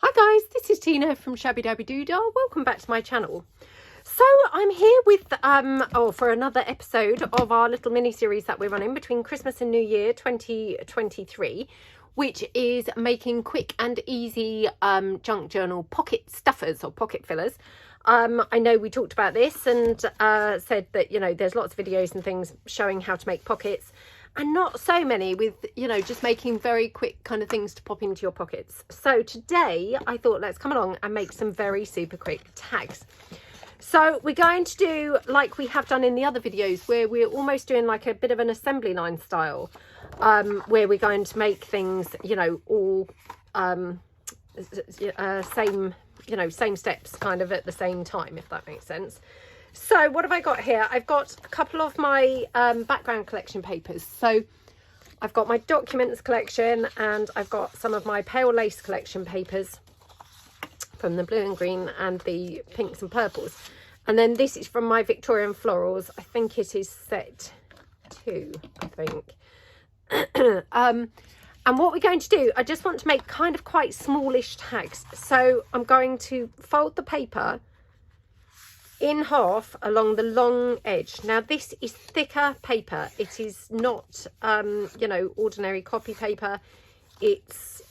Hi guys, this is Tina from Shabbydabbydoodah. Welcome back to my channel. So I'm here with for another episode of our little mini series that we're running between Christmas and New Year 2023, which is making quick and easy junk journal pocket stuffers or pocket fillers. I know we talked about this and said that, you know, there's lots of videos and things showing how to make pockets, and not so many with, you know, just making very quick kind of things to pop into your pockets. So today I thought, let's come along and make some very super quick tags. So we're going to do like we have done in the other videos, where we're almost doing like a bit of an assembly line style, where we're going to make things, you know, all same, you know, same steps kind of at the same time, if that makes sense. So what have I got here? I've got a couple of my background collection papers. So I've got my documents collection, and I've got some of my pale lace collection papers from the blue and green and the pinks and purples. And then this is from my Victorian florals. I think it is set 2, I think. And what we're going to do, I just want to make kind of quite smallish tags. So I'm going to fold the paper in half along the long edge. Now this is thicker paper. It is not, you know, ordinary copy paper. It's,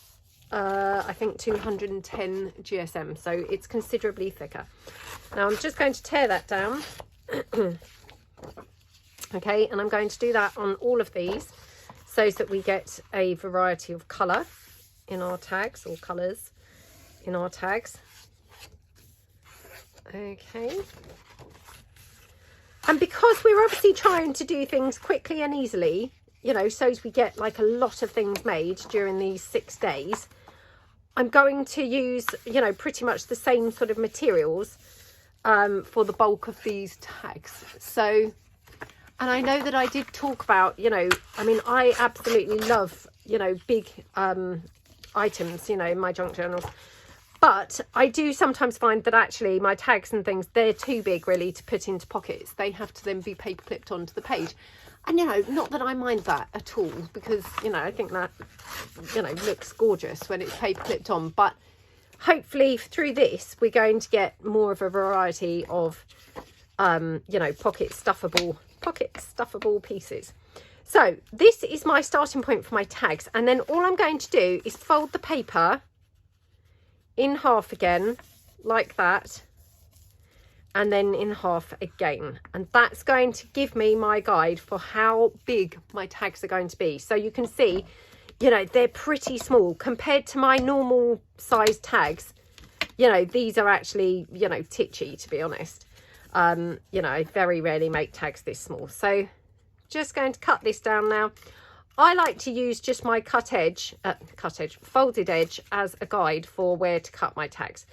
I think 210 GSM. So it's considerably thicker. Now I'm just going to tear that down. Okay, and I'm going to do that on all of these, so that we get a variety of colour in our tags, or colours in our tags. Okay. And because we're obviously trying to do things quickly and easily, you know, so as we get like a lot of things made during these 6 days, I'm going to use, you know, pretty much the same sort of materials for the bulk of these tags. So, and I know that I did talk about, you know, I mean, I absolutely love, you know, big items, you know, in my junk journals. But I do sometimes find that actually my tags and things, they're too big really to put into pockets. They have to then be paper clipped onto the page. And, you know, not that I mind that at all, because, you know, I think that, you know, looks gorgeous when it's paper clipped on. But hopefully through this, we're going to get more of a variety of, you know, pocket stuffable pieces. So this is my starting point for my tags. And then all I'm going to do is fold the paper in half again, like that, and then in half again, and that's going to give me my guide for how big my tags are going to be. So you can see, you know, they're pretty small compared to my normal size tags. You know, these are actually, you know, titchy, to be honest. You know, I very rarely make tags this small. So just going to cut this down now. I like to use just my folded edge as a guide for where to cut my tags.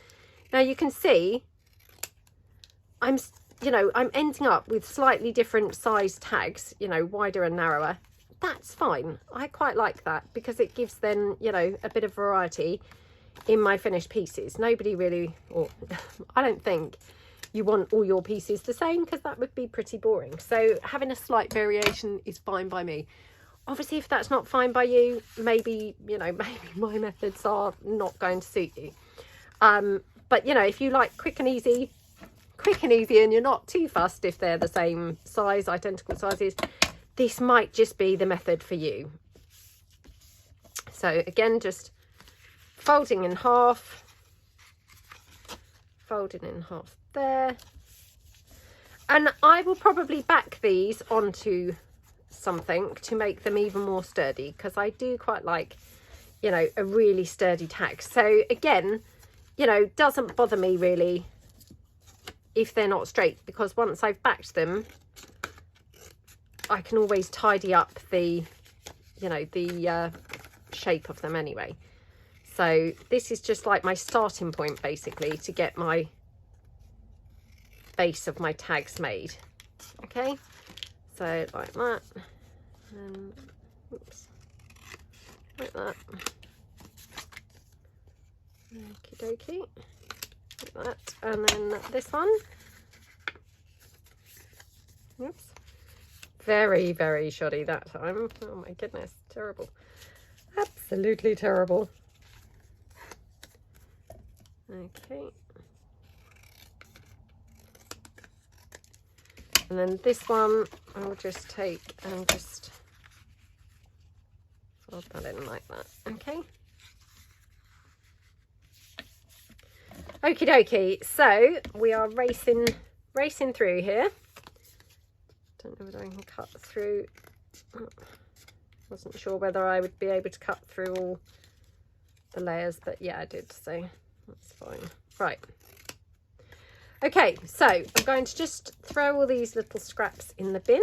Now you can see I'm ending up with slightly different size tags, you know, wider and narrower. That's fine. I quite like that, because it gives then, you know, a bit of variety in my finished pieces. Nobody really, or I don't think you want all your pieces the same, because that would be pretty boring. So having a slight variation is fine by me. Obviously, if that's not fine by you, maybe, you know, maybe my methods are not going to suit you. But, you know, if you like quick and easy, and you're not too fussed if they're the same size, identical sizes, this might just be the method for you. So again, just folding in half there. And I will probably back these onto something to make them even more sturdy, because I do quite like, you know, a really sturdy tag. So again, you know, doesn't bother me really if they're not straight, because once I've backed them, I can always tidy up the, you know, the shape of them anyway. So this is just like my starting point, basically, to get my base of my tags made. Okay, so like that, and oops, like that, okie dokie, like that, and then this one, oops, very, very shoddy that time. Oh my goodness, terrible, absolutely terrible. Okay. And then this one, I'll just take and just fold that in like that. Okay. Okie dokie. So we are racing through here. Don't know whether I can cut through. Wasn't sure whether I would be able to cut through all the layers, but yeah, I did. So that's fine. Right. Okay, so I'm going to just throw all these little scraps in the bin,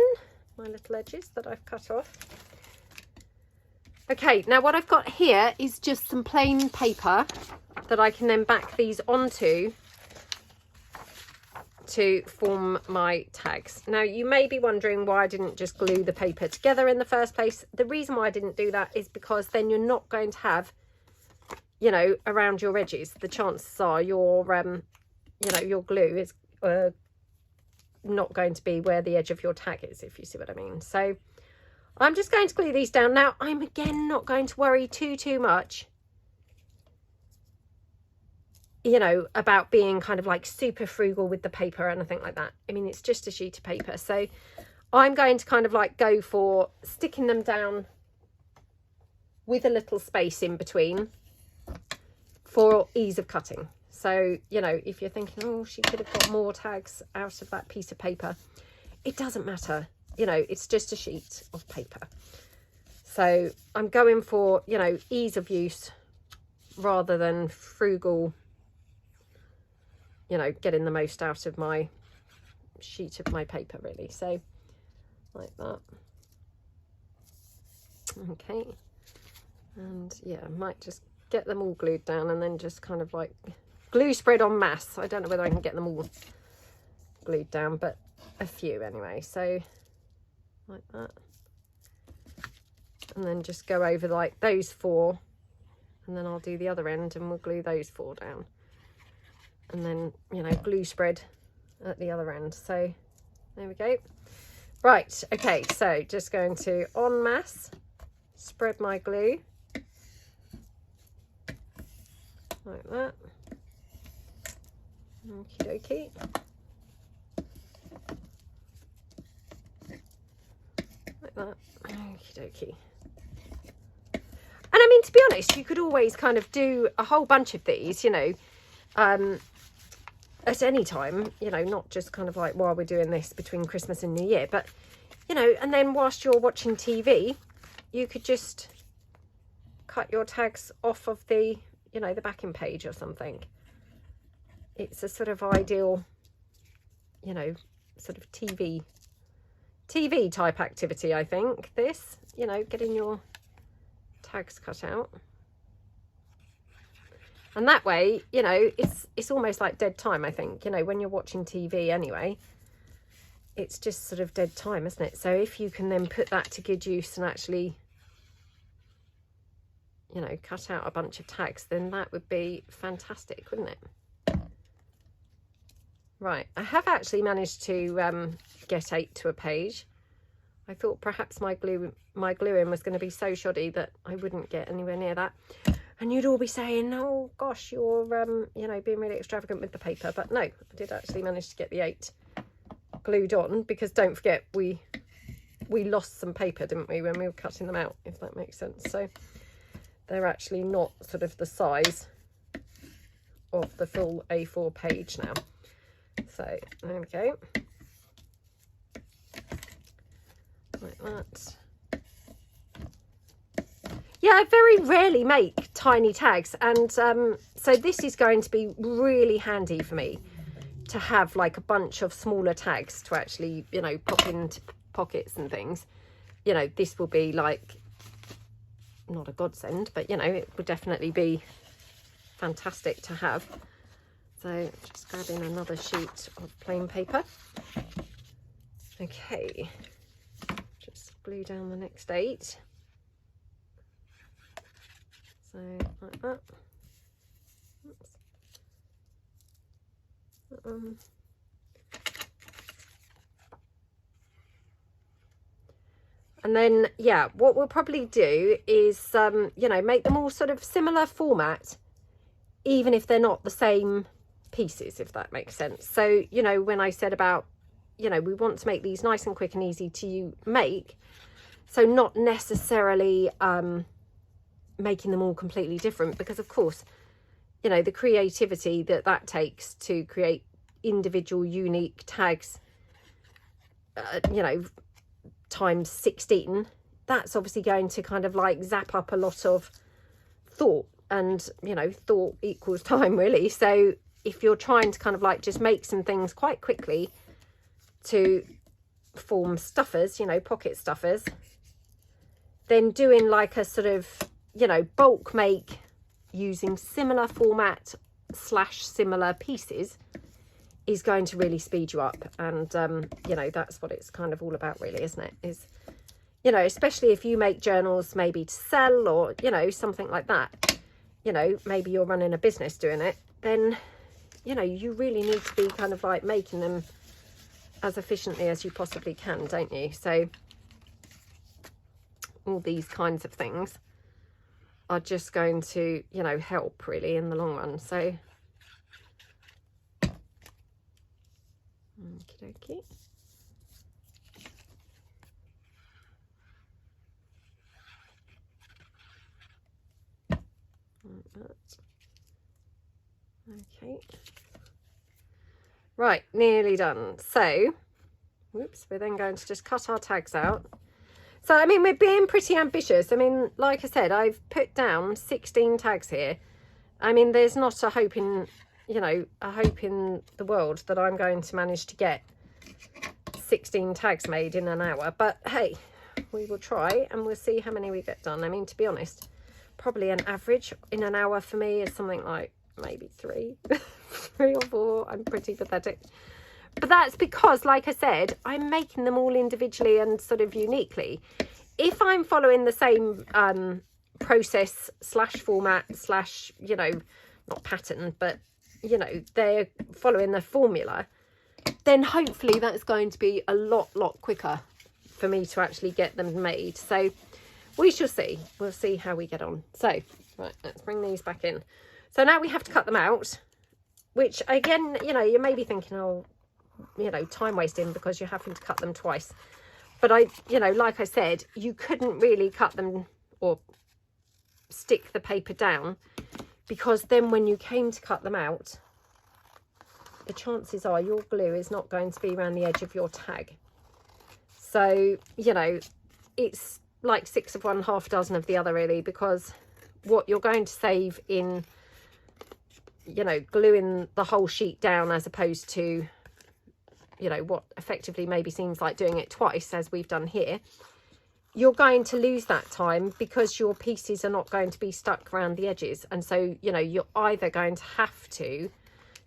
my little edges that I've cut off. Okay, now what I've got here is just some plain paper that I can then back these onto to form my tags. Now you may be wondering why I didn't just glue the paper together in the first place. The reason why I didn't do that is because then you're not going to have, you know, around your edges, the chances are your you know, your glue is not going to be where the edge of your tag is, if you see what I mean. So I'm just going to glue these down. Now I'm again not going to worry too much, you know, about being kind of like super frugal with the paper or anything like that. I mean, it's just a sheet of paper. So I'm going to kind of like go for sticking them down with a little space in between for ease of cutting. So, you know, if you're thinking, oh, she could have got more tags out of that piece of paper, it doesn't matter. You know, it's just a sheet of paper. So I'm going for, you know, ease of use rather than frugal, you know, getting the most out of my sheet of my paper, really. So like that. Okay. And yeah, I might just get them all glued down and then just kind of like glue spread en masse. I don't know whether I can get them all glued down, but a few anyway. So like that. And then just go over like those 4, and then I'll do the other end and we'll glue those 4 down. And then, you know, glue spread at the other end. So there we go. Right, okay, so just going to en masse spread my glue like that. Okie dokie. Like that. Okie dokie. And I mean, to be honest, you could always kind of do a whole bunch of these, you know, at any time, you know, not just kind of like while we're doing this between Christmas and New Year, but, you know, and then whilst you're watching TV, you could just cut your tags off of the, you know, the backing page or something. It's a sort of ideal, you know, sort of TV type activity, I think, this, you know, getting your tags cut out. And that way, you know, it's almost like dead time, I think, you know, when you're watching TV anyway, it's just sort of dead time, isn't it? So if you can then put that to good use and actually, you know, cut out a bunch of tags, then that would be fantastic, wouldn't it? Right, I have actually managed to get 8 to a page. I thought perhaps my gluing was going to be so shoddy that I wouldn't get anywhere near that. And you'd all be saying, oh gosh, you're you know, being really extravagant with the paper. But no, I did actually manage to get the 8 glued on, because don't forget we lost some paper, didn't we, when we were cutting them out, if that makes sense. So they're actually not sort of the size of the full A4 page now. So there we go. Like that. Yeah, I very rarely make tiny tags, and so this is going to be really handy for me to have like a bunch of smaller tags to actually, you know, pop into pockets and things. You know, this will be like not a godsend, but you know, it would definitely be fantastic to have. So just grabbing another sheet of plain paper. Okay, just glue down the next 8. So like that. Oops. And then, yeah, what we'll probably do is, you know, make them all sort of similar format even if they're not the same pieces, if that makes sense. So, you know, when I said about, you know, we want to make these nice and quick and easy to make, so not necessarily making them all completely different, because of course, you know, the creativity that takes to create individual unique tags, you know, times 16, that's obviously going to kind of like zap up a lot of thought, and you know, thought equals time, really. So if you're trying to kind of like just make some things quite quickly to form stuffers, you know, pocket stuffers, then doing like a sort of, you know, bulk make using similar format / similar pieces is going to really speed you up. And you know, that's what it's kind of all about, really, isn't it? Is, you know, especially if you make journals maybe to sell, or you know, something like that, you know, maybe you're running a business doing it, then you know, you really need to be kind of like making them as efficiently as you possibly can, don't you? So all these kinds of things are just going to, you know, help really in the long run. So okie dokie. Like that. Okay. Right, nearly done. So, whoops, we're then going to just cut our tags out. So, I mean, we're being pretty ambitious. I mean, like I said, I've put down 16 tags here. I mean, there's not a hope in, you know, a hope in the world that I'm going to manage to get 16 tags made in an hour. But hey, we will try and we'll see how many we get done. I mean, to be honest, probably an average in an hour for me is something like maybe 3 or 4. I'm pretty pathetic. But that's because, like I said, I'm making them all individually and sort of uniquely. If I'm following the same process / format / you know, not pattern, but, you know, they're following the formula, then hopefully that's going to be a lot quicker for me to actually get them made. So we shall see. We'll see how we get on. So, right, let's bring these back in. So now we have to cut them out, which again, you know, you may be thinking, oh, you know, time wasting because you're having to cut them twice. But you know, like I said, you couldn't really cut them or stick the paper down, because then when you came to cut them out, the chances are your glue is not going to be around the edge of your tag. So, you know, it's like 6 of one, half a dozen of the other, really, because what you're going to save in, you know, gluing the whole sheet down as opposed to, you know, what effectively maybe seems like doing it twice, as we've done here, you're going to lose that time because your pieces are not going to be stuck around the edges. And so, you know, you're either going to have to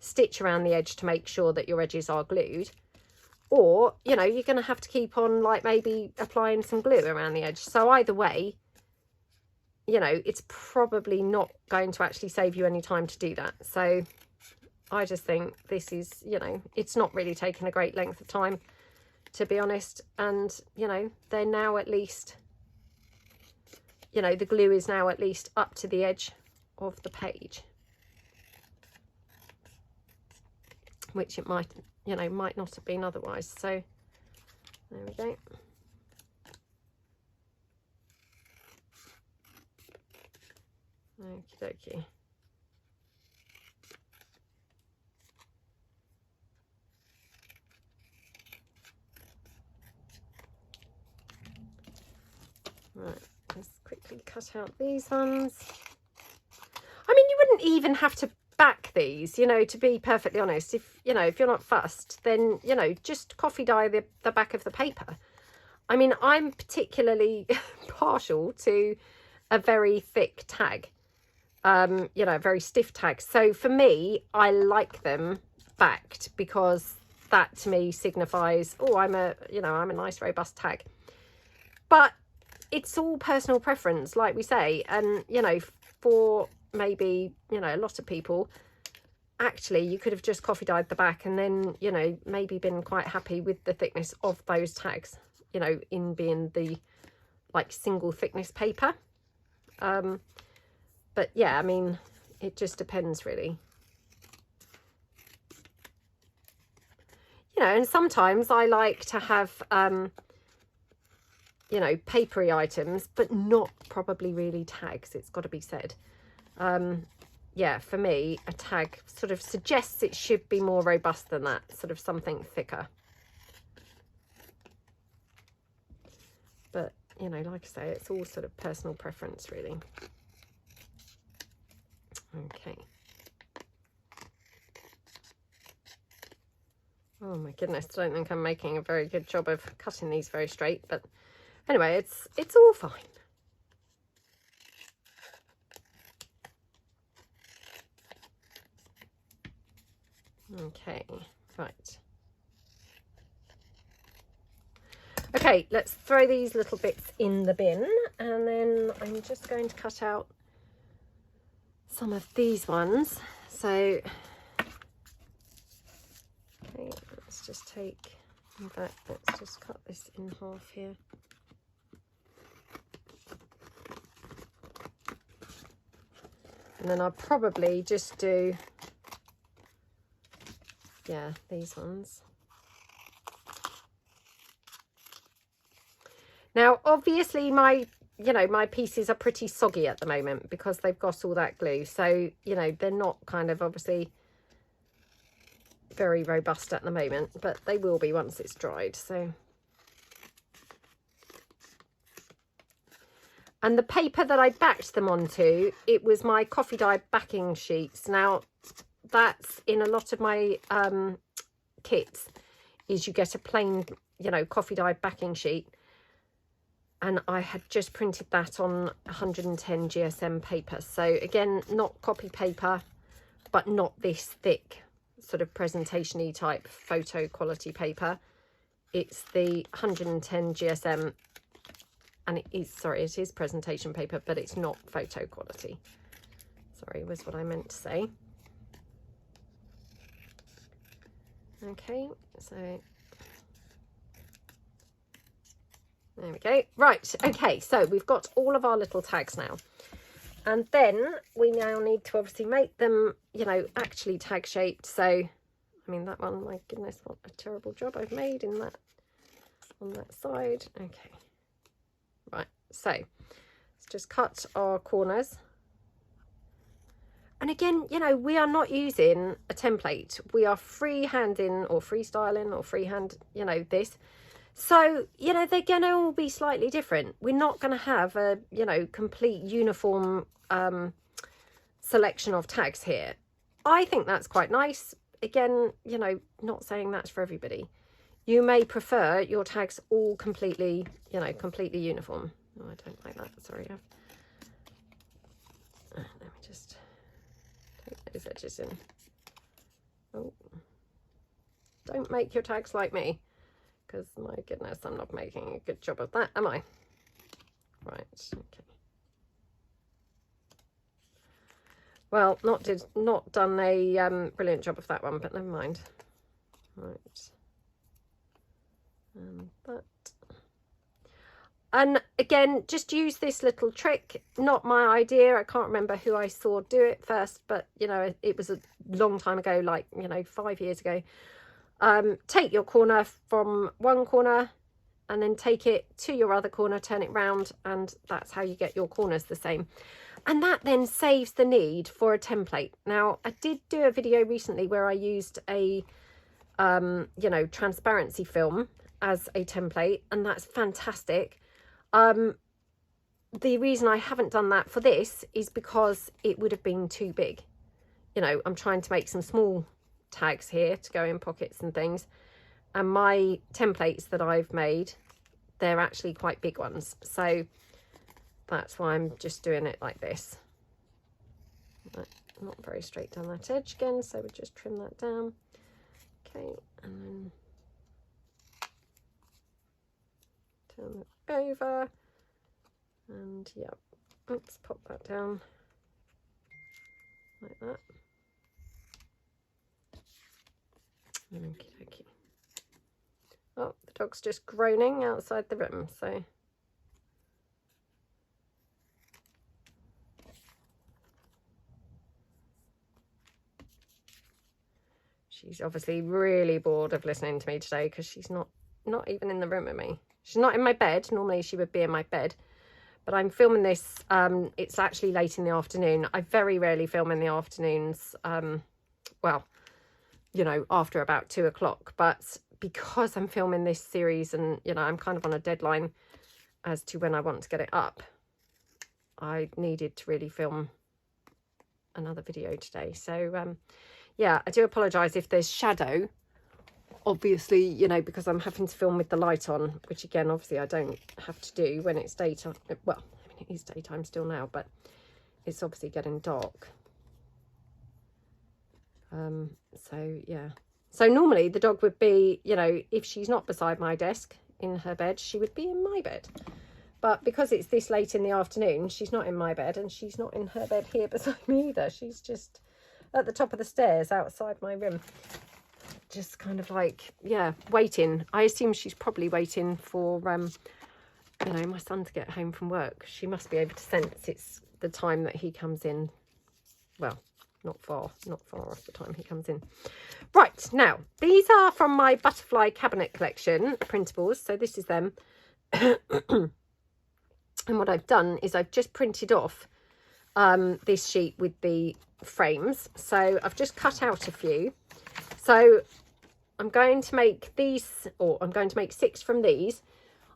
stitch around the edge to make sure that your edges are glued, or, you know, you're going to have to keep on like maybe applying some glue around the edge. So either way, you know, it's probably not going to actually save you any time to do that. So I just think this is, you know, it's not really taking a great length of time, to be honest. And, you know, they're now at least, you know, the glue is now at least up to the edge of the page, which it might, you know, might not have been otherwise. So there we go. Okie dokie. Right, let's quickly cut out these ones. I mean, you wouldn't even have to back these, you know, to be perfectly honest. If, you know, if you're not fussed, then, you know, just coffee dye the back of the paper. I mean, I'm particularly partial to a very thick tag, you know, a very stiff tag. So for me, I like them backed because that to me signifies, oh, I'm a nice robust tag. But it's all personal preference, like we say. And, you know, for maybe, you know, a lot of people, actually, you could have just coffee dyed the back and then, you know, maybe been quite happy with the thickness of those tags, you know, in being the like single thickness paper. But yeah, I mean, it just depends really. You know, and sometimes I like to have, you know, papery items, but not probably really tags, it's got to be said. Yeah, for me, a tag sort of suggests it should be more robust than that, sort of something thicker. But, you know, like I say, it's all sort of personal preference, really. Okay. Oh my goodness, I don't think I'm making a very good job of cutting these very straight, but anyway, it's all fine. Okay, right. Okay, let's throw these little bits in the bin, and then I'm just going to cut out some of these ones. So, okay, let's just take, in fact, let's just cut this in half here. And then I'll probably just do, yeah, these ones. Now, obviously, my pieces are pretty soggy at the moment because they've got all that glue. So, you know, they're not kind of obviously very robust at the moment, but they will be once it's dried. So, and the paper that I backed them onto, it was my coffee dye backing sheets. Now, that's in a lot of my kits, is you get a plain, you know, coffee dye backing sheet. And I had just printed that on 110 GSM paper. So again, not copy paper, but not this thick sort of presentation-y type photo quality paper. It's the 110 GSM, and it is presentation paper, but it's not photo quality. Sorry, was what I meant to say. Okay, so there we go. Right, okay, so we've got all of our little tags now. And then we now need to obviously make them, you know, actually tag shaped. So, I mean, that one, my goodness, what a terrible job I've made in that, on that side. Okay, right, so let's just cut our corners. And again, you know, we are not using a template. We are freehanding or freestyling or freehand, you know, this. So, you know, they're going to all be slightly different. We're not going to have a, you know, complete uniform selection of tags here. I think that's quite nice. Again, you know, not saying that's for everybody. You may prefer your tags all completely, you know, completely uniform. Oh, I don't like that. Sorry. Let me just take those edges in. Oh, don't make your tags like me. Because, my goodness, I'm not making a good job of that, am I? Right, okay. Well, not done a brilliant job of that one, but never mind. Right. And that. And again, just use this little trick. Not my idea. I can't remember who I saw do it first, but, you know, it was a long time ago, like, you know, 5 years ago. Take your corner from one corner and then take it to your other corner, turn it round, and that's how you get your corners the same. And that then saves the need for a template. Now, I did do a video recently where I used a, you know, transparency film as a template, and that's fantastic. The reason I haven't done that for this is because it would have been too big. You know, I'm trying to make some small tags here to go in pockets and things, and my templates that I've made, they're actually quite big ones, so that's why I'm just doing it like this. Not very straight down that edge again, so we'll just trim that down. Okay, and then turn it over, and yeah, oops, pop that down like that. Okie dokie. Oh, the dog's just groaning outside the room, so She's obviously really bored of listening to me today because she's not even in the room with me. She's not in my bed. Normally she would be in my bed. But I'm filming this, it's actually late in the afternoon. I very rarely film in the afternoons, well, you know, after about 2 o'clock. But because I'm filming this series and, you know, I'm kind of on a deadline as to when I want to get it up, I needed to really film another video today. So, yeah, I do apologise if there's shadow. Obviously, you know, because I'm having to film with the light on, which again, obviously I don't have to do when it's daytime. Well, I mean, it is daytime still now, but it's obviously getting dark. So yeah. So normally the dog would be, you know, if she's not beside my desk in her bed, she would be in my bed. But because it's this late in the afternoon, she's not in my bed and she's not in her bed here beside me either. She's just at the top of the stairs outside my room. Just kind of like, yeah, waiting. I assume she's probably waiting for, you know, my son to get home from work. She must be able to sense it's the time that he comes in. Well, not far off the time he comes in. Right, now, these are from my butterfly cabinet collection, printables. So this is them. And what I've done is I've just printed off this sheet with the frames. So I've just cut out a few. So I'm going to make these, or I'm going to make 6 from these.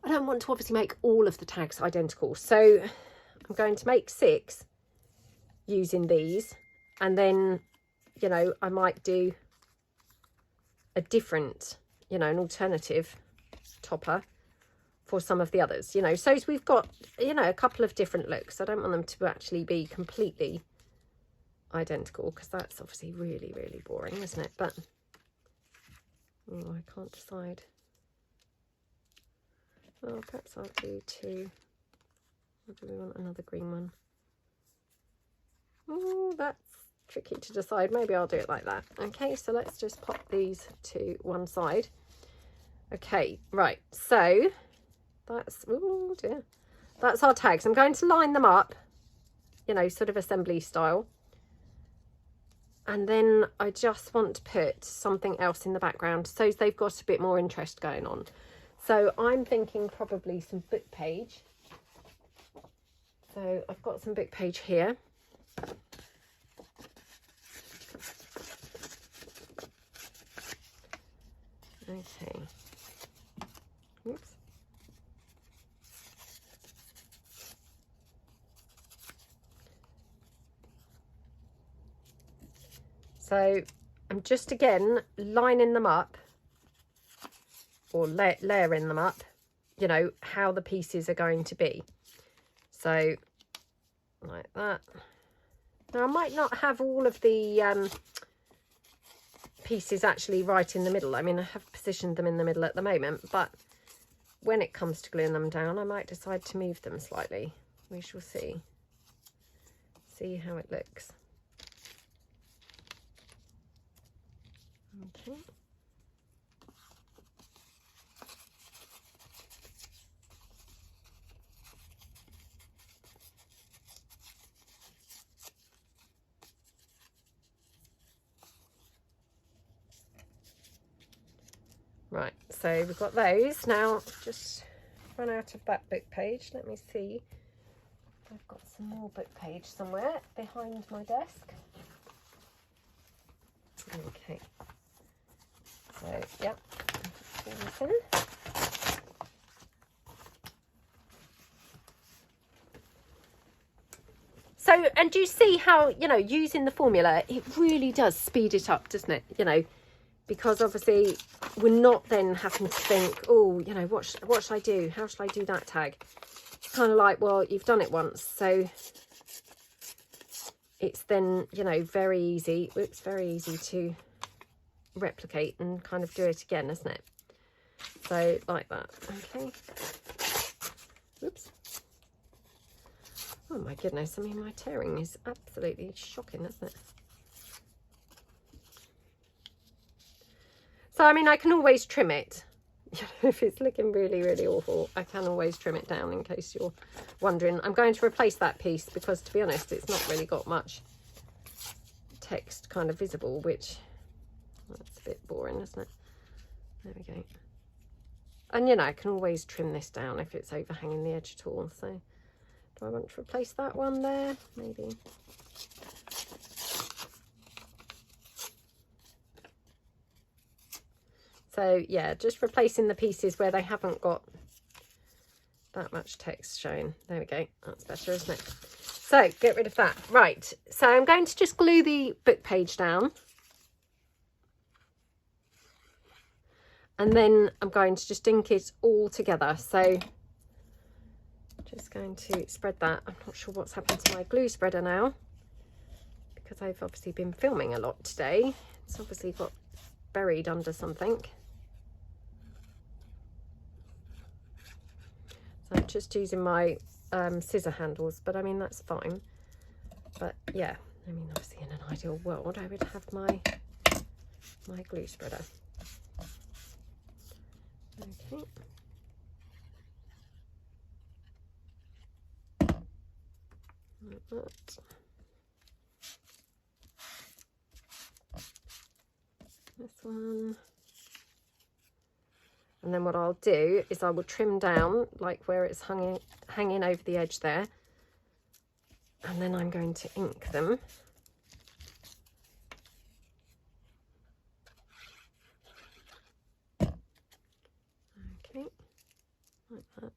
I don't want to obviously make all of the tags identical. So I'm going to make 6 using these. And then, you know, I might do a different, you know, an alternative topper for some of the others, you know. So we've got, you know, a couple of different looks. I don't want them to actually be completely identical because that's obviously really, really boring, isn't it? But oh, I can't decide. Well, perhaps I'll do 2. Or do we want another green one? Oh, that's tricky to decide. Maybe I'll do it like that. Okay, so let's just pop these to one side. Okay, right. So that's, oh dear. That's our tags. I'm going to line them up, you know, sort of assembly style. And then I just want to put something else in the background so they've got a bit more interest going on. So I'm thinking probably some book page. So I've got some book page here. Okay. Oops. So I'm just again lining them up or layering them up, you know, how the pieces are going to be. So like that. Now I might not have all of the pieces actually right in the middle. I mean, I have positioned them in the middle at the moment, but when it comes to gluing them down, I might decide to move them slightly. We shall see. See how it looks. Okay. Right, so we've got those. Now, just run out of that book page. Let me see. I've got some more book page somewhere behind my desk. Okay. So, yeah. So, and do you see how, you know, using the formula, it really does speed it up, doesn't it? You know, because obviously we're not then having to think, oh, you know, what should I do? How should I do that tag? It's kind of like, well, you've done it once, so it's then, you know, very easy. It's very easy to replicate and kind of do it again, isn't it? So like that. Okay. Oops. Oh my goodness, I mean, my tearing is absolutely shocking, isn't it? So, I mean, I can always trim it. If it's looking really, really awful, I can always trim it down in case you're wondering. I'm going to replace that piece because, to be honest, it's not really got much text kind of visible, which, let's a bit boring, isn't it? There we go. And you know, I can always trim this down if it's overhanging the edge at all. So do I want to replace that one there? Maybe. So yeah, just replacing the pieces where they haven't got that much text showing. There we go. That's better, isn't it? So get rid of that. Right. So I'm going to just glue the book page down. And then I'm going to just ink it all together. So just going to spread that. I'm not sure what's happened to my glue spreader now, because I've obviously been filming a lot today. It's obviously got buried under something. So I'm just using my scissor handles, but I mean, that's fine. But yeah, I mean, obviously in an ideal world, I would have my glue spreader. Okay. Like that. This one. And then what I'll do is I will trim down like where it's hanging over the edge there. And then I'm going to ink them. Okay, like that.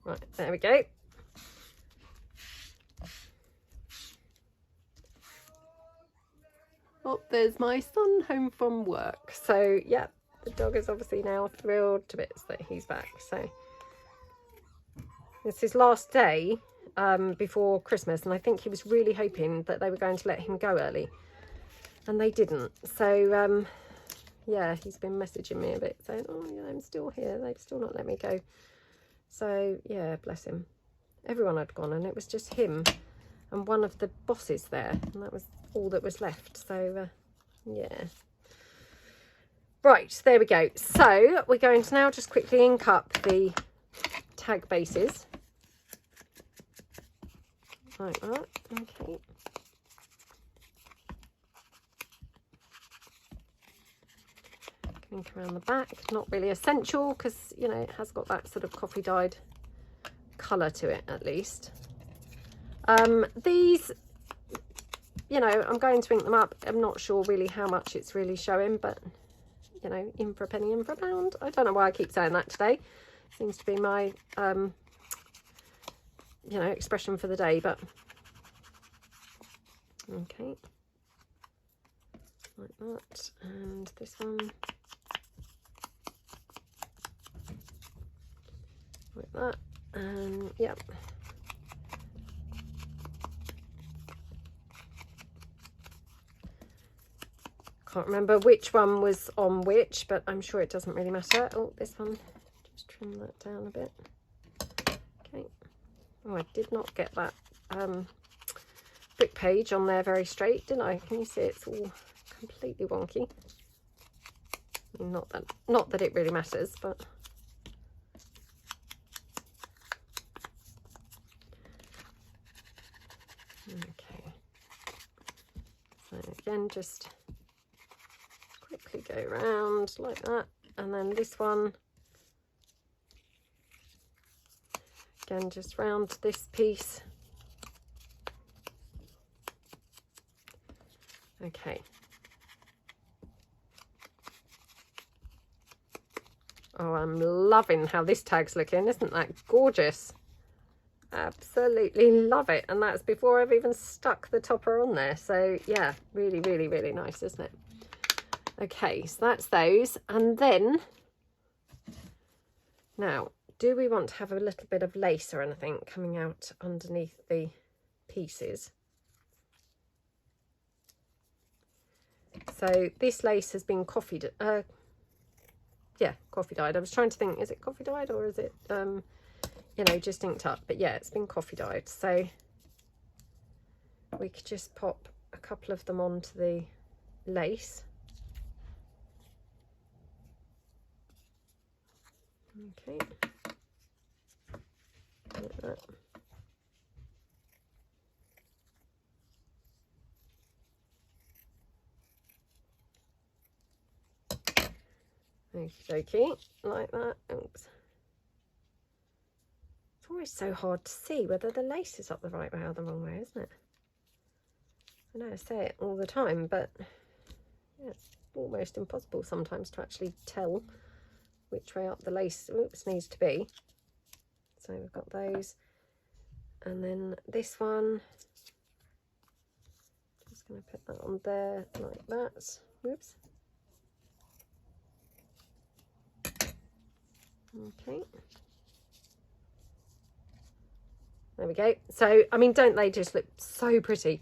Right, there we go. Oh, there's my son home from work. So yeah, the dog is obviously now thrilled to bits that he's back. So it's his last day before Christmas, and I think he was really hoping that they were going to let him go early, and they didn't. So yeah, he's been messaging me a bit saying, oh yeah, I'm still here, they've still not let me go. So yeah, bless him. Everyone had gone, and it was just him and one of the bosses there, and that was all that was left. So yeah, right, there we go. So we're going to now just quickly ink up the tag bases like that. Okay, ink around the back. Not really essential because, you know, it has got that sort of coffee dyed colour to it at least. These, you know, I'm going to ink them up. I'm not sure really how much it's really showing, but, you know, in for a penny, in for a pound. I don't know why I keep saying that today. Seems to be my, you know, expression for the day, but okay. Like that. And this one. Like that. And, yep. Can't remember which one was on which, but I'm sure it doesn't really matter. Oh, this one, just trim that down a bit. Okay. Oh, I did not get that book page on there very straight, didn't I? Can you see it's all completely wonky? I mean, not that it really matters, but okay. So again, just quickly go around like that, and then this one again, just round this piece. Okay. Oh, I'm loving how this tag's looking. Isn't that gorgeous? Absolutely love it. And that's before I've even stuck the topper on there. So yeah, really, really, really nice, isn't it? Okay, so that's those. And then, now, do we want to have a little bit of lace or anything coming out underneath the pieces? So this lace has been coffee dyed. I was trying to think, is it coffee dyed or is it, you know, just inked up? But yeah, it's been coffee dyed. So we could just pop a couple of them onto the lace. Okay. Like that. Okie dokie, like that. Oops. It's always so hard to see whether the lace is up the right way or the wrong way, isn't it? I know I say it all the time, but yeah, it's almost impossible sometimes to actually tell which way up the lace needs to be. So we've got those. And then this one, just going to put that on there like that. Whoops. Okay. There we go. So, I mean, don't they just look so pretty?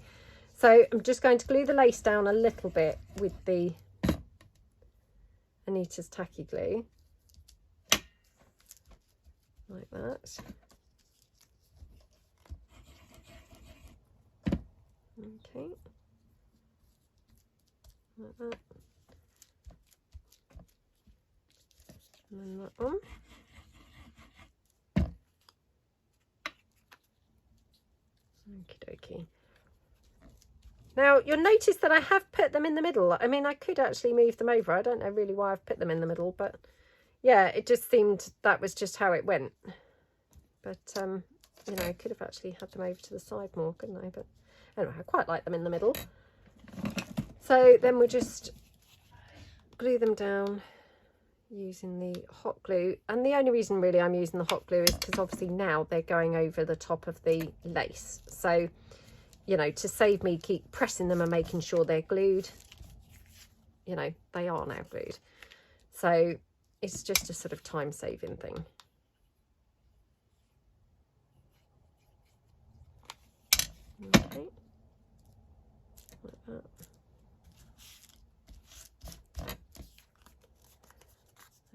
So I'm just going to glue the lace down a little bit with the Anita's tacky glue. Like that. Okay. Like that. And then that one. Okie dokie. Now you'll notice that I have put them in the middle. I mean, I could actually move them over. I don't know really why I've put them in the middle, but yeah, it just seemed that was just how it went. But you know, I could have actually had them over to the side more, couldn't I? But anyway, I quite like them in the middle. So then we'll just glue them down using the hot glue. And the only reason really I'm using the hot glue is because obviously now they're going over the top of the lace. So, you know, to save me keep pressing them and making sure they're glued, you know, they are now glued. So it's just a sort of time saving thing. Okay. Like that.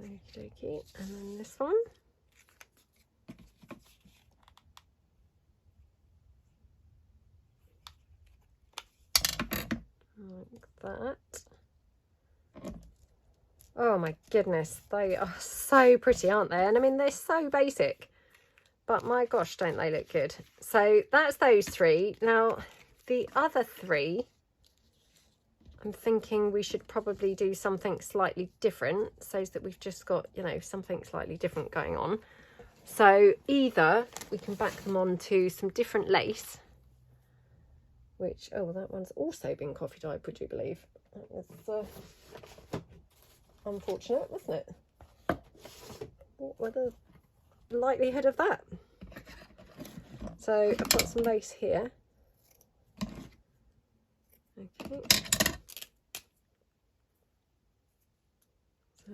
Okie dokie, and then this one. Like that. Oh my goodness, they are so pretty, aren't they? And I mean, they're so basic, but my gosh, don't they look good? So that's those three. Now, the other three, I'm thinking we should probably do something slightly different so that we've just got, you know, something slightly different going on. So either we can back them onto some different lace, which, oh, that one's also been coffee dyed, would you believe? That was unfortunate, wasn't it? What were the likelihood of that? So I've got some lace here. Okay. So,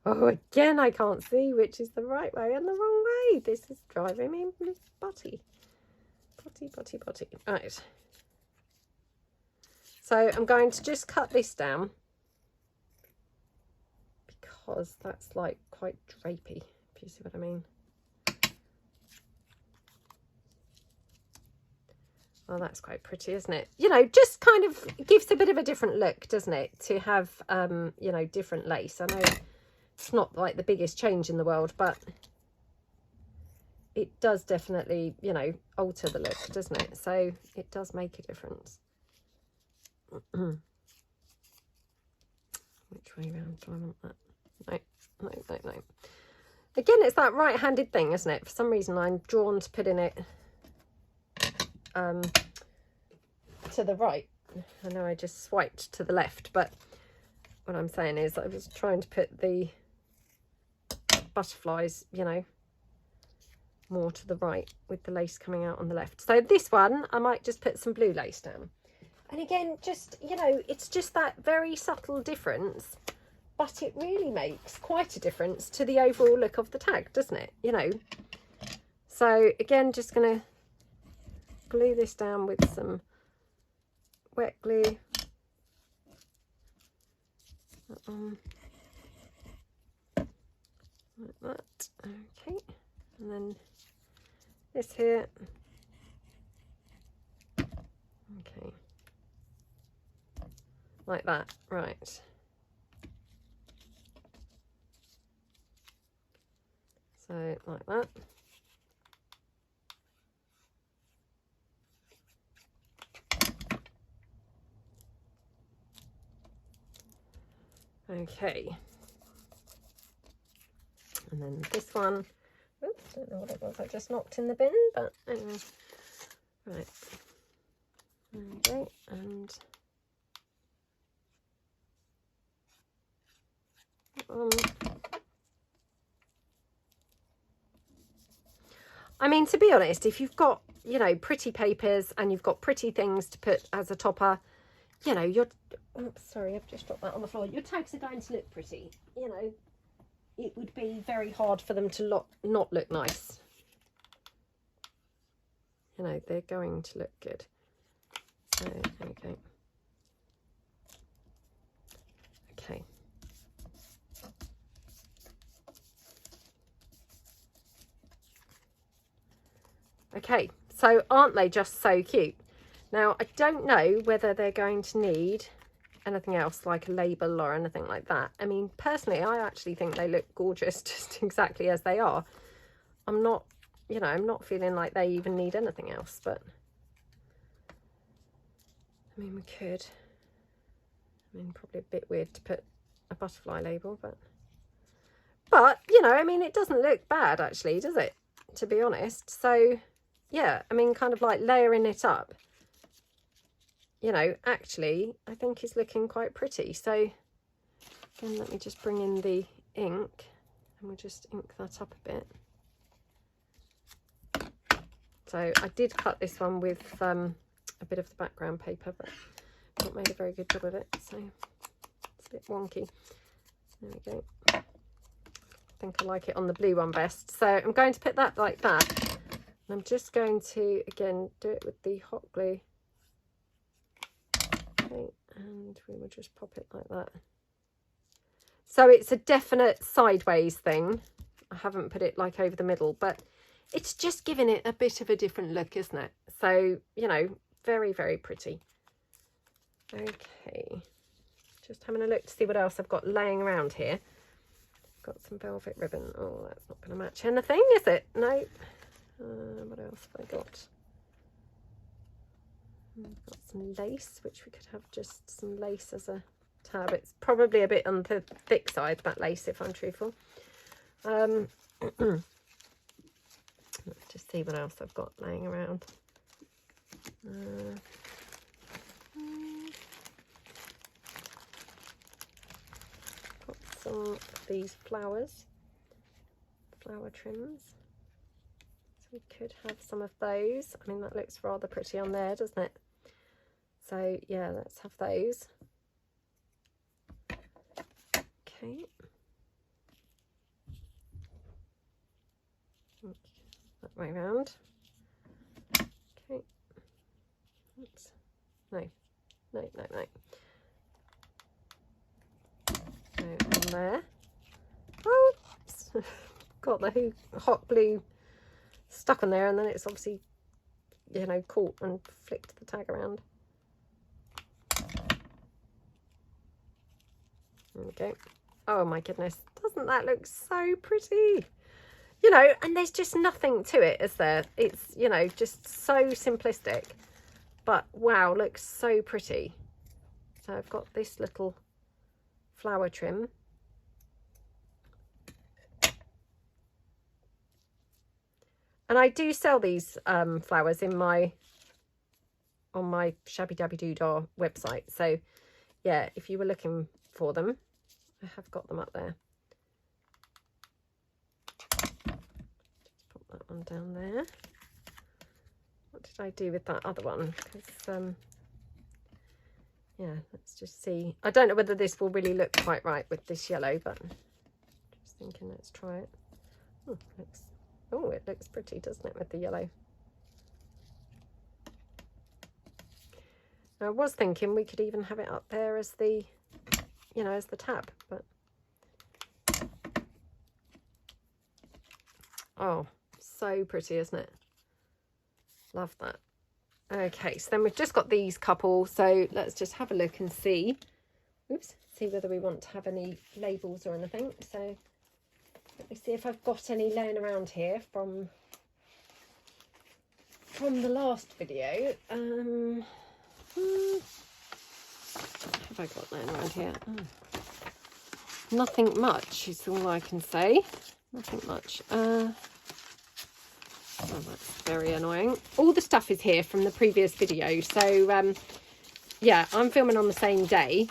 oh, again, I can't see which is the right way and the wrong way. This is driving me butty. Butty. Right. So I'm going to just cut this down because that's like quite drapey, if you see what I mean. Well, that's quite pretty, isn't it? You know, just kind of gives a bit of a different look, doesn't it? To have, you know, different lace. I know it's not like the biggest change in the world, but it does definitely, you know, alter the look, doesn't it? So it does make a difference. Which way round do I want that? No. Again, it's that right-handed thing, isn't it? For some reason, I'm drawn to putting it to the right. I know I just swiped to the left, but what I'm saying is I was trying to put the butterflies, you know, more to the right with the lace coming out on the left. So this one, I might just put some blue lace down. And again, just, you know, it's just that very subtle difference, but it really makes quite a difference to the overall look of the tag, doesn't it? You know, so again, just going to glue this down with some wet glue. Like that. Okay, and then this here. Okay, like that. Right. So like that. Okay. And then this one, oops, don't know what it was I just knocked in the bin, but anyway. Right. There we go. And I mean, to be honest, if you've got, you know, pretty papers and you've got pretty things to put as a topper, you know, your, oops, sorry, I've just dropped that on the floor. Your tags are going to look pretty, you know. It would be very hard for them to not look nice. You know, they're going to look good. So, there we go. Okay. Okay, so aren't they just so cute? Now, I don't know whether they're going to need anything else like a label or anything like that. I mean, personally, I actually think they look gorgeous just exactly as they are. I'm not, you know, I'm not feeling like they even need anything else, but I mean, we could. I mean, probably a bit weird to put a butterfly label, but you know, I mean, it doesn't look bad actually, does it? To be honest. So yeah, I mean, kind of like layering it up, you know, actually I think is looking quite pretty. So again, let me just bring in the ink and we'll just ink that up a bit. So I did cut this one with a bit of the background paper, but not made a very good job of it, so it's a bit wonky. There we go. I think I like it on the blue one best. So I'm going to put that like that. And I'm just going to, again, do it with the hot glue. Okay, and we will just pop it like that. So it's a definite sideways thing. I haven't put it like over the middle, but it's just giving it a bit of a different look, isn't it? So, you know, very, very pretty. Okay, just having a look to see what else I've got laying around here. Got some velvet ribbon. Oh, that's not going to match anything, is it? No. What else have I got? I've got some lace, which we could have just some lace as a tab. It's probably a bit on the thick side, that lace, if I'm truthful. Let's just see what else I've got laying around. Got some of these flowers, flower trims. So we could have some of those. I mean, that looks rather pretty on there, doesn't it? So yeah, let's have those. Okay. That way around. Okay. Oops. No. No. So on there. Oops. Got the hot glue stuck on there, and then it's obviously, you know, caught and flicked the tag around. There we go. Oh my goodness, doesn't that look so pretty? You know, and there's just nothing to it, is there? It's, you know, just so simplistic, but wow, looks so pretty. So I've got this little flower trim. And I do sell these flowers in on my Shabbydabbydoodah website. So yeah, if you were looking for them, I have got them up there. Just put that one down there. What did I do with that other one? Because yeah, let's just see. I don't know whether this will really look quite right with this yellow, but just thinking, let's try it. Oh, it looks pretty, doesn't it, with the yellow? I was thinking we could even have it up there as the, you know, as the tab, but oh, so pretty, isn't it? Love that. Okay, so then we've just got these couple, so let's just have a look and see. Oops, see whether we want to have any labels or anything. So Let me see if I've got any laying around here from the last video. Have I got laying around here? Oh. Nothing much is all I can say. Nothing much. Oh, that's very annoying. All the stuff is here from the previous video. So, yeah, I'm filming on the same day.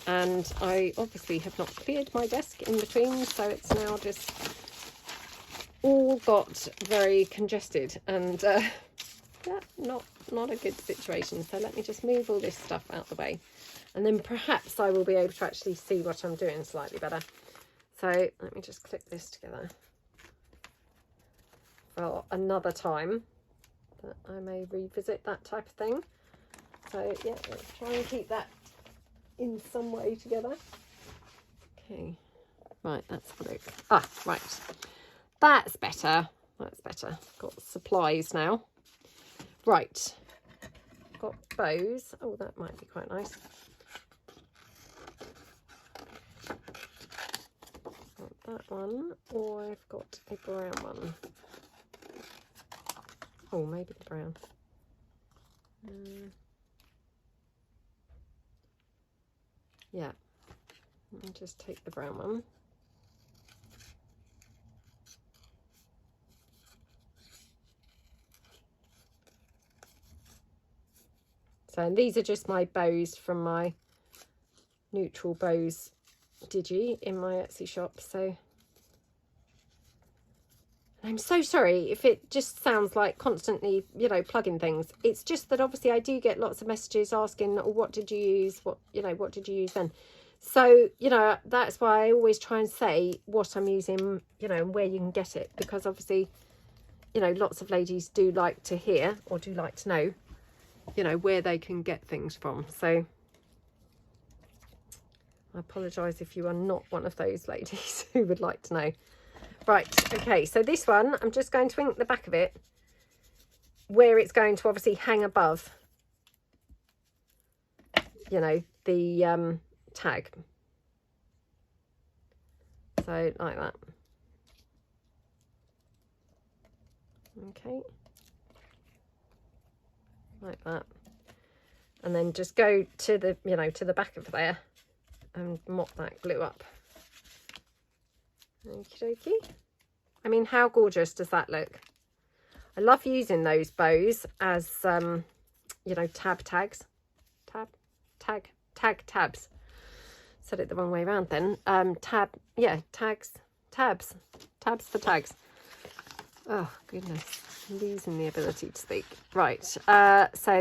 And I obviously have not cleared my desk in between. So it's now just all got very congested. And, yeah, not a good situation. So let me just move all this stuff out the way. And then perhaps I will be able to actually see what I'm doing slightly better. So let me just clip this together for another time that I may revisit that type of thing. So yeah, let's try and keep that in some way together. Okay, right, that's what it. Ah, right, that's better. That's better. Got supplies now. Right, got bows. Oh, that might be quite nice. That one, or I've got a brown one. Oh, maybe the brown. Yeah, I'll just take the brown one. So, and these are just my bows from my neutral bows digi in my Etsy shop. So I'm so sorry if it just sounds like constantly, you know, plugging things. It's just that obviously I do get lots of messages asking, oh, what did you use? What did you use then? So, you know, that's why I always try and say what I'm using, you know, and where you can get it, because obviously, you know, lots of ladies do like to hear or do like to know, you know, where they can get things from. So I apologise if you are not one of those ladies who would like to know. Right, okay, so this one, I'm just going to ink the back of it where it's going to obviously hang above, you know, the tag. So, like that. Okay. Like that. And then just go to the, you know, to the back of there and mop that glue up. Okie dokie. I mean, how gorgeous does that look? I love using those bows as, you know, tags. Tag tabs. Said it the wrong way around then. Tabs for tags. Oh, goodness. I'm losing the ability to speak. Right. So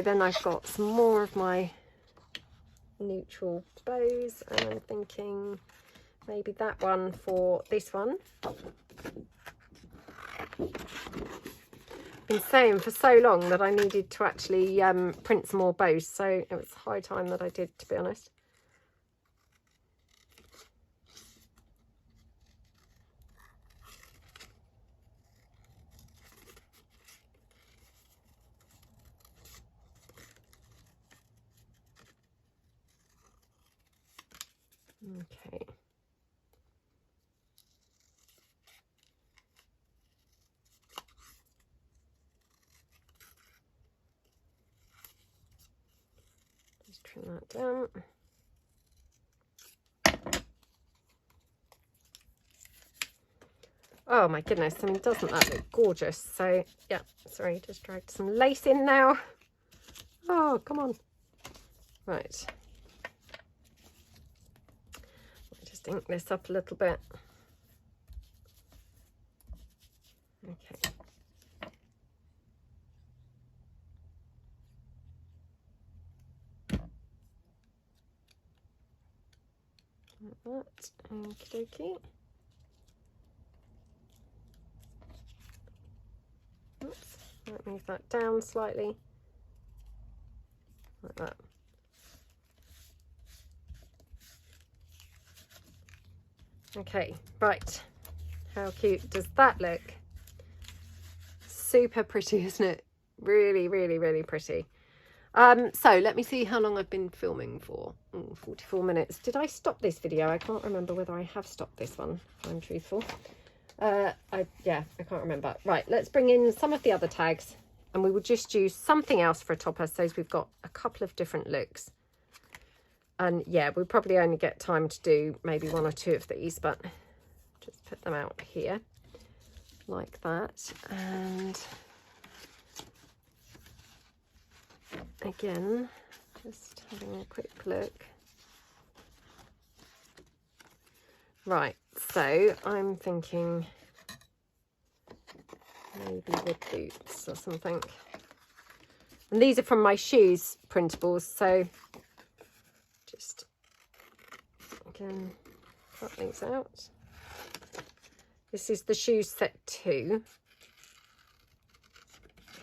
then I've got some more of my neutral bows, and I'm thinking maybe that one for this one. Been saying for so long that I needed to actually print some more bows, so it was high time that I did, to be honest. Okay. Just trim that down. Oh my goodness, I mean, doesn't that look gorgeous? So, yeah, sorry, just dragged some lace in now. Oh, come on. Right. I'll just ink this up a little bit. Okay. Like that. Okie dokie. Oops, might move that down slightly. Like that. Okay, right. How cute does that look? Super pretty, isn't it? Really, really, really pretty. So let me see how long I've been filming for. 44 minutes. Did I stop this video? I can't remember whether I have stopped this one, if I'm truthful. Yeah, I can't remember. Right, let's bring in some of the other tags, and we will just use something else for a topper, so we've got a couple of different looks. And yeah, we'll probably only get time to do maybe 1 or 2 of these, but just put them out here like that. And again, just having a quick look. Right, so I'm thinking maybe with boots or something. And these are from my shoes printables, so just again cut these out. This is the shoes set 2.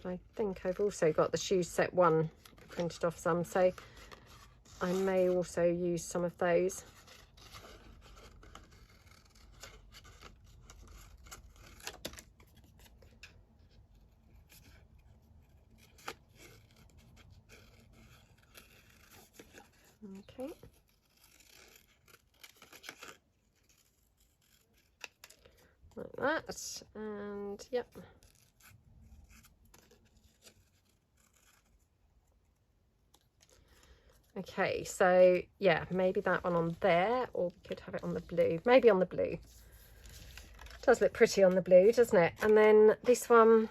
I think I've also got the shoes set 1 printed off some, so I may also use some of those. Okay. Like that, and yep. Okay, so yeah, maybe that one on there, or we could have it on the blue. Maybe on the blue. Does look pretty on the blue, doesn't it? And then this one.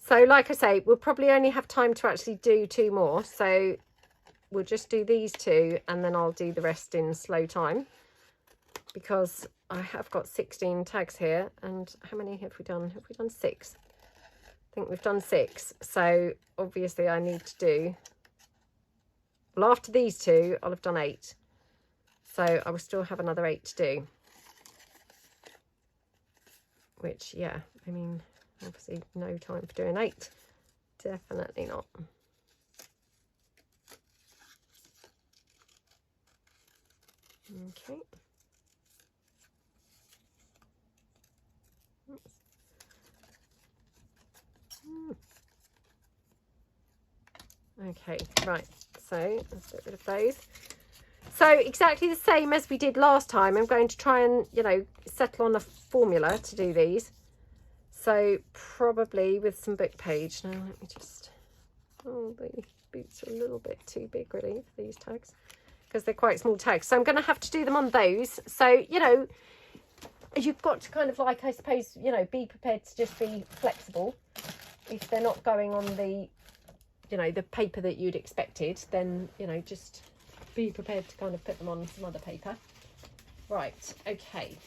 So like I say, we'll probably only have time to actually do 2 more. So we'll just do these 2, and then I'll do the rest in slow time, because I have got 16 tags here. And how many have we done? Have we done 6? I think we've done 6, so obviously I need to do, well, after these 2 I'll have done 8, so I will still have another 8 to do, which, yeah, I mean, obviously no time for doing 8, definitely not. Okay. Okay, right, so let's get rid of those. So exactly the same as we did last time, I'm going to try and, you know, settle on a formula to do these. So probably with some book page. Now let me just, oh, the boots are a little bit too big really for these tags, because they're quite small tags. So I'm going to have to do them on those. So, you know, you've got to kind of, like, I suppose, you know, be prepared to just be flexible. If they're not going on the, you know, the paper that you'd expected, then, you know, just be prepared to kind of put them on some other paper. Right, okay.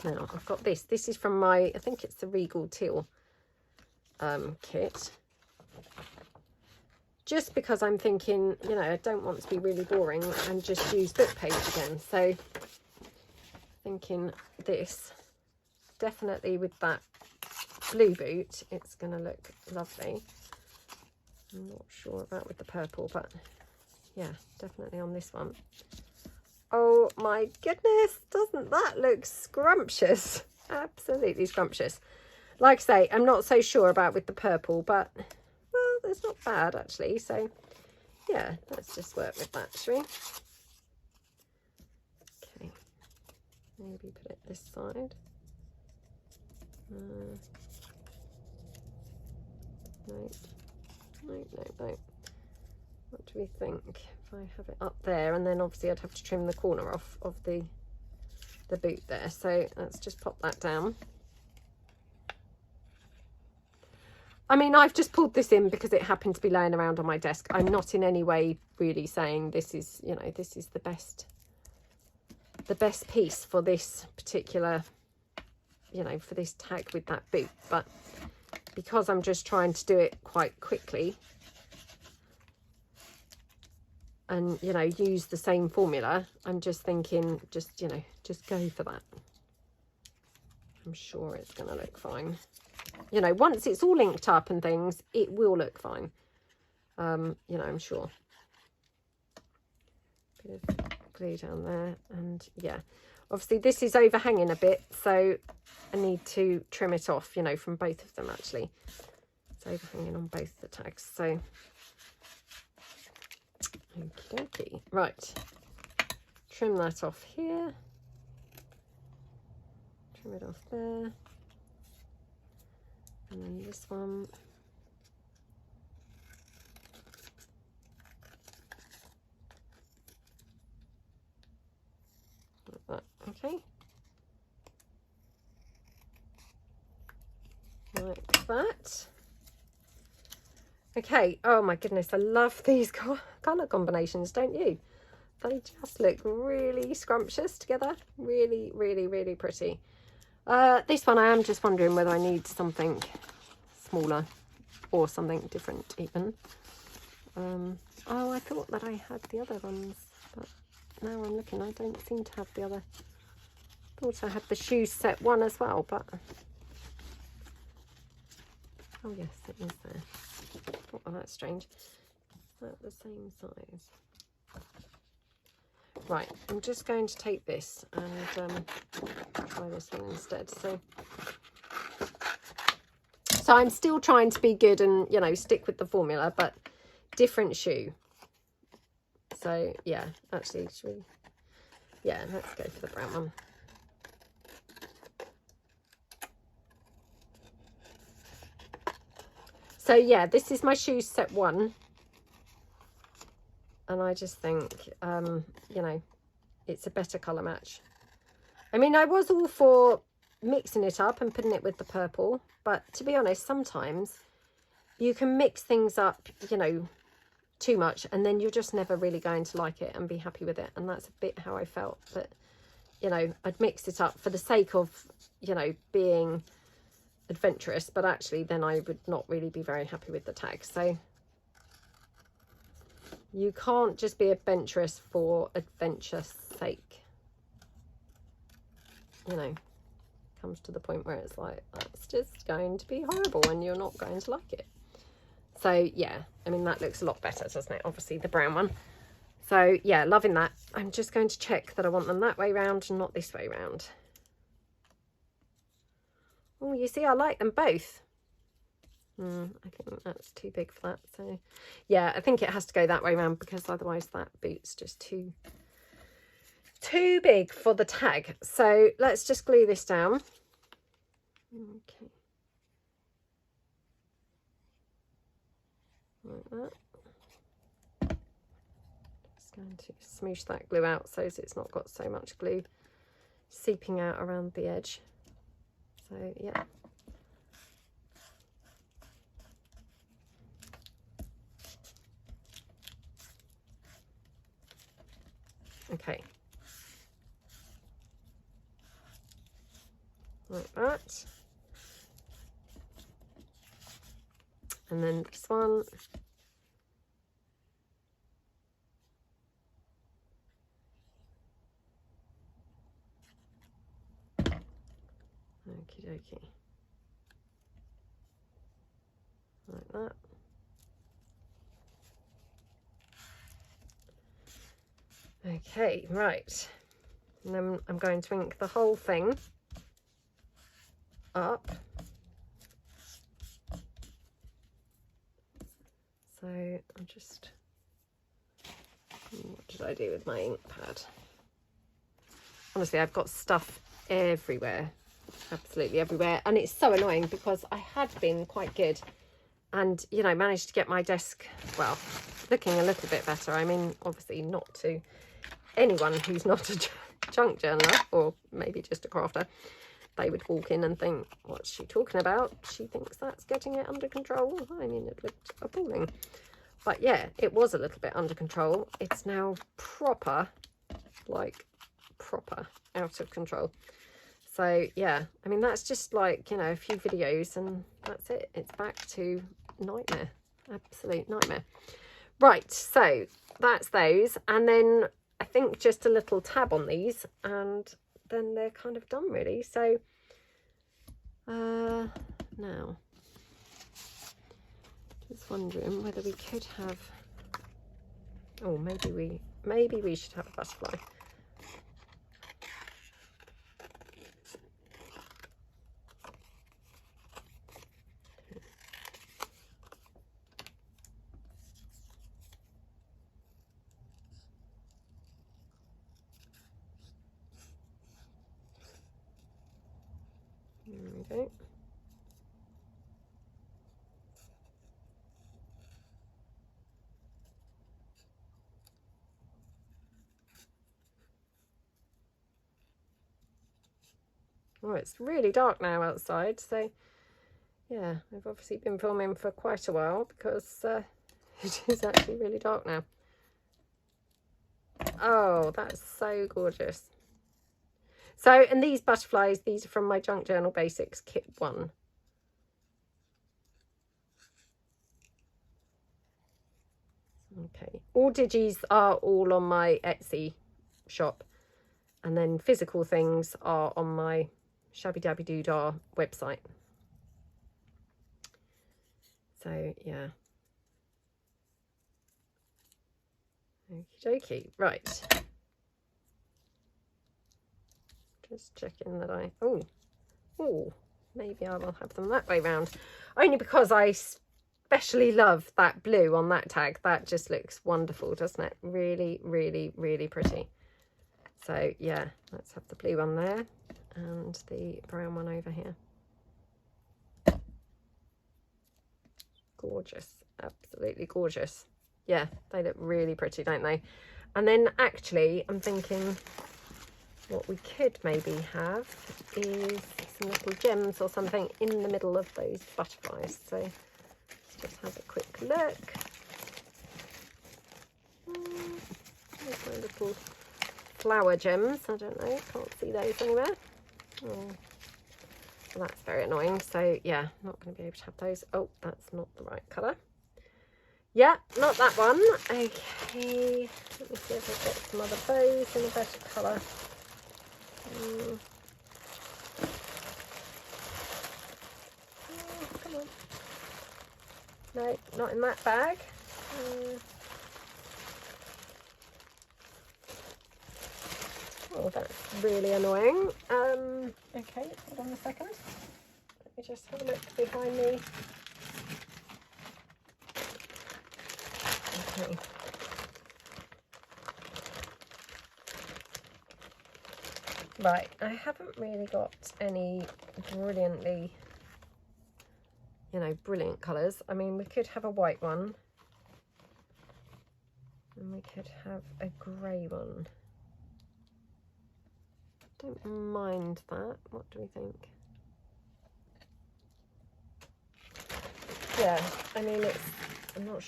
Now I've got this. This is from my, I think it's the Regal Teal kit. Just because I'm thinking, you know, I don't want to be really boring and just use book page again. So thinking this, definitely with that blue boot, it's going to look lovely. I'm not sure about with the purple, but yeah, definitely on this one. Oh my goodness, doesn't that look scrumptious? Absolutely scrumptious. Like I say, I'm not so sure about with the purple, but well, that's not bad actually. So yeah, let's just work with that, shall we? Okay, maybe put it this side. No. What do we think if I have it up there, and then obviously I'd have to trim the corner off of the boot there. So let's just pop that down. I mean, I've just pulled this in because it happened to be laying around on my desk. I'm not in any way really saying this is, you know, this is the best piece for this particular, you know, for this tag with that boot, but because I'm just trying to do it quite quickly and, you know, use the same formula, I'm just thinking, just, you know, just go for that. I'm sure it's going to look fine. You know, once it's all linked up and things, it will look fine. You know, I'm sure. Bit of glue down there, and yeah, obviously this is overhanging a bit, so I need to trim it off, you know, from both of them actually. It's overhanging on both the tags, so okie dokie. Right, trim that off here. Trim it off there. And then this one. Like that, okay. Like that. Okay, oh my goodness, I love these colour combinations, don't you? They just look really scrumptious together. Really, really, really pretty. This one I am just wondering whether I need something smaller or something different even. Oh, I thought that I had the other ones, but now I'm looking, I don't seem to have the other. Thought I had the shoes set one as well, but oh yes, it is there. Oh, that's strange. Is that the same size? Right, I'm just going to take this and try this one instead. So I'm still trying to be good and, you know, stick with the formula, but different shoe. So yeah, actually, should we? Yeah, let's go for the brown one. So yeah, this is my shoes set one. And I just think, you know, it's a better colour match. I mean, I was all for mixing it up and putting it with the purple. But to be honest, sometimes you can mix things up, you know, too much. And then you're just never really going to like it and be happy with it. And that's a bit how I felt. But, you know, I'd mixed it up for the sake of, you know, being adventurous. But actually, then I would not really be very happy with the tag. So you can't just be adventurous for adventure's sake. You know, comes to the point where it's like, that's just going to be horrible and you're not going to like it. So yeah, I mean, that looks a lot better, doesn't it? Obviously the brown one. So yeah, loving that. I'm just going to check that I want them that way round and not this way round. Oh, you see, I like them both. I think that's too big for that. So yeah, I think it has to go that way around because otherwise that boot's just too big for the tag. So let's just glue this down. Okay. Like that. Just going to smoosh that glue out so it's not got so much glue seeping out around the edge. So yeah. Okay, like that. And then this one. Okie dokie. Like that. Okay, right. And then I'm going to ink the whole thing up. So I'm just, what did I do with my ink pad? Honestly, I've got stuff everywhere, absolutely everywhere. And it's so annoying because I had been quite good and, you know, managed to get my desk, well, looking a little bit better. I mean, obviously not to anyone who's not a junk journaler or maybe just a crafter. They would walk in and think, what's she talking about? She thinks that's getting it under control. I mean, it looked appalling. But yeah, it was a little bit under control. It's now proper, like proper out of control. So yeah, I mean, that's just like, you know, a few videos and that's it. It's back to nightmare, absolute nightmare. Right, so that's those. And then I think just a little tab on these and then they're kind of done really. So now just wondering whether we could have, oh, maybe we should have a butterfly. Okay. Oh, it's really dark now outside, so yeah, I've obviously been filming for quite a while because it is actually really dark now. Oh, that's so gorgeous. So, and these butterflies, these are from my Junk Journal Basics Kit 1. Okay, all digis are all on my Etsy shop, and then physical things are on my Shabbydabbydoodah website. So yeah, okie dokie. Right, just checking that oh maybe I will have them that way round, only because I especially love that blue on that tag. That just looks wonderful, doesn't it? Really, really, really pretty. So yeah, let's have the blue one there and the brown one over here. Gorgeous, absolutely gorgeous. Yeah, they look really pretty, don't they? And then actually I'm thinking what we could maybe have is some little gems or something in the middle of those butterflies. So let's just have a quick look. There's my little flower gems. I don't know, can't see those anywhere. Oh, well, that's very annoying. So yeah, not going to be able to have those. Oh, that's not the right colour. Yeah, not that one. Okay, let me see if I've got some other bows in a better colour. Oh, come on. No, not in that bag. Oh, that's really annoying. Okay, hold on a second. Let me just have a look behind me. Okay. Right, I haven't really got any brilliantly, you know, brilliant colours. I mean, we could have a white one. And we could have a grey one. Don't mind that. What do we think? Yeah, I mean, I'm not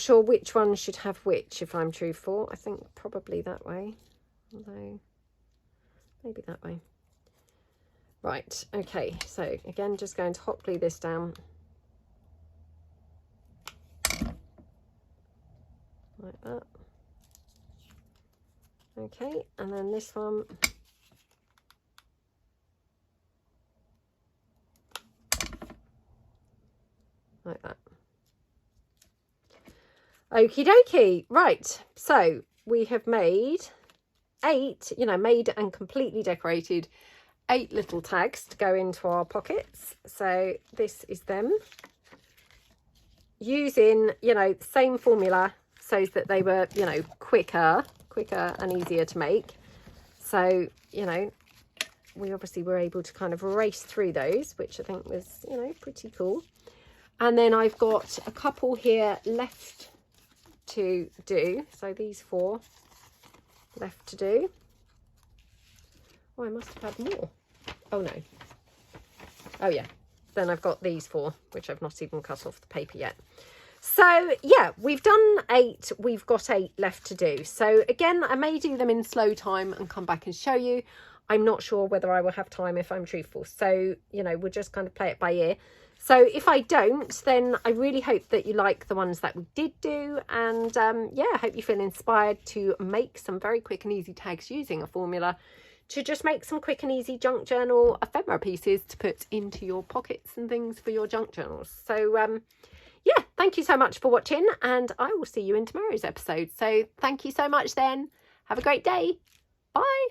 sure which one should have which, if I'm truthful. I think probably that way, although maybe that way. Right, okay, so again, just going to hot glue this down like that. Okay, and then this one, like that. Okie dokie. Right, so we have made 8, you know, made and completely decorated 8 little tags to go into our pockets. So this is them, using, you know, the same formula so that they were, you know, quicker and easier to make. So, you know, we obviously were able to kind of race through those, which I think was, you know, pretty cool. And then I've got a couple here left to do. So these 4 left to do. Oh, I must have had more. Oh no. Oh yeah. Then I've got these 4, which I've not even cut off the paper yet. So yeah, we've done 8. We've got 8 left to do. So again, I may do them in slow time and come back and show you. I'm not sure whether I will have time, if I'm truthful. So, you know, we'll just kind of play it by ear. So if I don't, then I really hope that you like the ones that we did do. And yeah, I hope you feel inspired to make some very quick and easy tags using a formula to just make some quick and easy junk journal ephemera pieces to put into your pockets and things for your junk journals. So yeah, thank you so much for watching, and I will see you in tomorrow's episode. So thank you so much then. Have a great day. Bye.